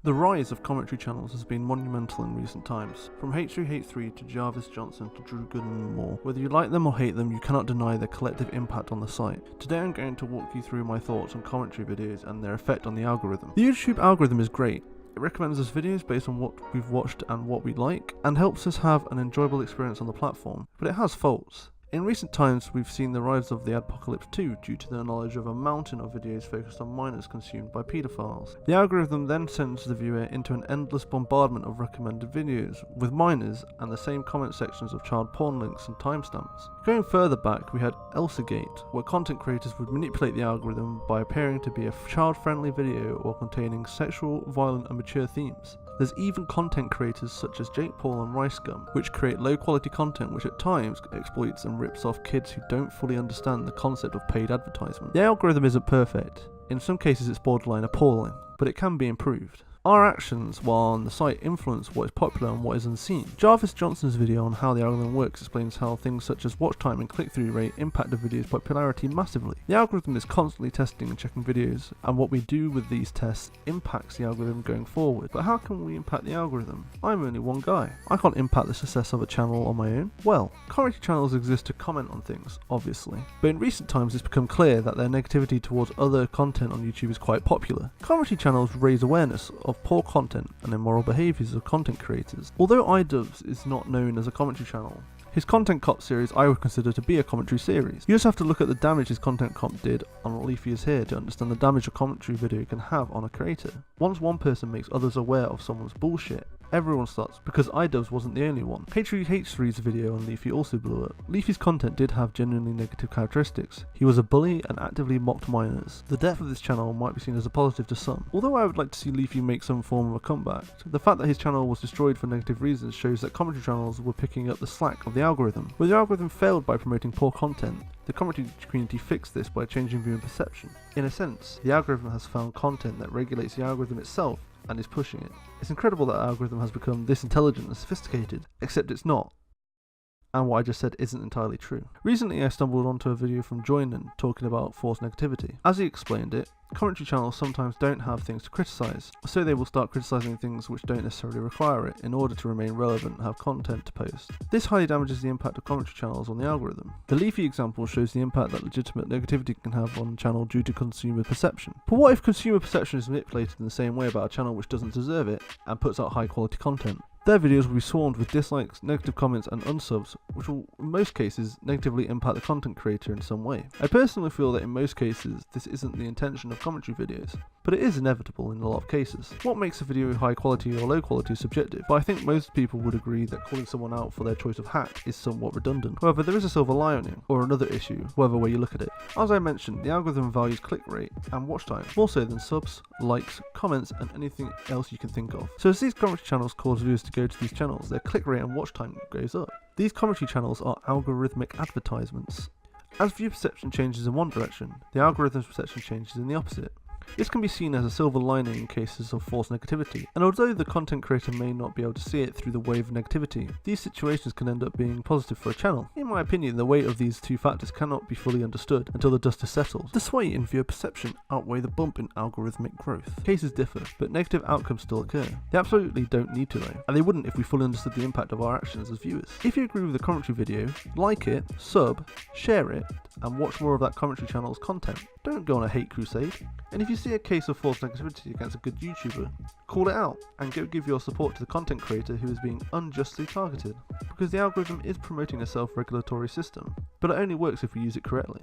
The rise of commentary channels has been monumental in recent times, from H3H3 to Jarvis Johnson to Drew Gooden and more. Whether you like them or hate them, you cannot deny their collective impact on the site. Today I'm going to walk you through my thoughts on commentary videos and their effect on the algorithm. The YouTube algorithm is great. It recommends us videos based on what we've watched and what we like, and helps us have an enjoyable experience on the platform, but it has faults. In recent times, we've seen the rise of the adpocalypse too, due to the knowledge of a mountain of videos focused on minors consumed by paedophiles. The algorithm then sends the viewer into an endless bombardment of recommended videos, with minors and the same comment sections of child porn links and timestamps. Going further back, we had Elsagate, where content creators would manipulate the algorithm by appearing to be a child-friendly video or containing sexual, violent and mature themes. There's even content creators such as Jake Paul and RiceGum, which create low quality content which at times exploits and rips off kids who don't fully understand the concept of paid advertisement. The algorithm isn't perfect. In some cases it's borderline appalling, but it can be improved. Our actions while on the site influence what is popular and what is unseen. Jarvis Johnson's video on how the algorithm works explains how things such as watch time and click-through rate impact a video's popularity massively. The algorithm is constantly testing and checking videos, and what we do with these tests impacts the algorithm going forward. But how can we impact the algorithm? I'm only one guy. I can't impact the success of a channel on my own. Well, commentary channels exist to comment on things, obviously. But in recent times it's become clear that their negativity towards other content on YouTube is quite popular. Commentary channels raise awareness of poor content and immoral behaviours of content creators. Although iDubbbz is not known as a commentary channel, his Content Cop series I would consider to be a commentary series. You just have to look at the damage his Content Cop did on Leafy Is Here to understand the damage a commentary video can have on a creator. Once one person makes others aware of someone's bullshit, everyone starts, because iDubbbz wasn't the only one. H3H3's video on Leafy also blew up. Leafy's content did have genuinely negative characteristics. He was a bully and actively mocked minors. The death of this channel might be seen as a positive to some. Although I would like to see Leafy make some form of a comeback, the fact that his channel was destroyed for negative reasons shows that commentary channels were picking up the slack of the algorithm. Where the algorithm failed by promoting poor content, the commentary community fixed this by changing viewer perception. In a sense, the algorithm has found content that regulates the algorithm itself and is pushing it. It's incredible that our algorithm has become this intelligent and sophisticated, except it's not. And what I just said isn't entirely true. Recently I stumbled onto a video from Joynan talking about forced negativity. As he explained it, commentary channels sometimes don't have things to criticise, so they will start criticising things which don't necessarily require it in order to remain relevant and have content to post. This highly damages the impact of commentary channels on the algorithm. The Leafy example shows the impact that legitimate negativity can have on a channel due to consumer perception. But what if consumer perception is manipulated in the same way about a channel which doesn't deserve it and puts out high quality content? Their videos will be swarmed with dislikes, negative comments and unsubs, which will in most cases negatively impact the content creator in some way. I personally feel that in most cases this isn't the intention of commentary videos, but it is inevitable in a lot of cases. What makes a video high quality or low quality is subjective, but I think most people would agree that calling someone out for their choice of hat is somewhat redundant. However, there is a silver lining, or another issue, whatever way you look at it. As I mentioned, the algorithm values click rate and watch time, more so than subs, likes, comments and anything else you can think of. So as these commentary channels cause viewers to go to these channels, their click rate and watch time goes up. These commentary channels are algorithmic advertisements. As viewer perception changes in one direction, the algorithm's perception changes in the opposite. This can be seen as a silver lining in cases of forced negativity, and although the content creator may not be able to see it through the wave of negativity, these situations can end up being positive for a channel. In my opinion, the weight of these two factors cannot be fully understood until the dust has settled. The sway in viewer perception outweigh the bump in algorithmic growth. Cases differ, but negative outcomes still occur. They absolutely don't need to though, and they wouldn't if we fully understood the impact of our actions as viewers. If you agree with the commentary video, like it, sub, share it, and watch more of that commentary channel's content. Don't go on a hate crusade. And if you see a case of forced negativity against a good YouTuber, call it out and go give your support to the content creator who is being unjustly targeted. Because the algorithm is promoting a self-regulatory system, but it only works if we use it correctly.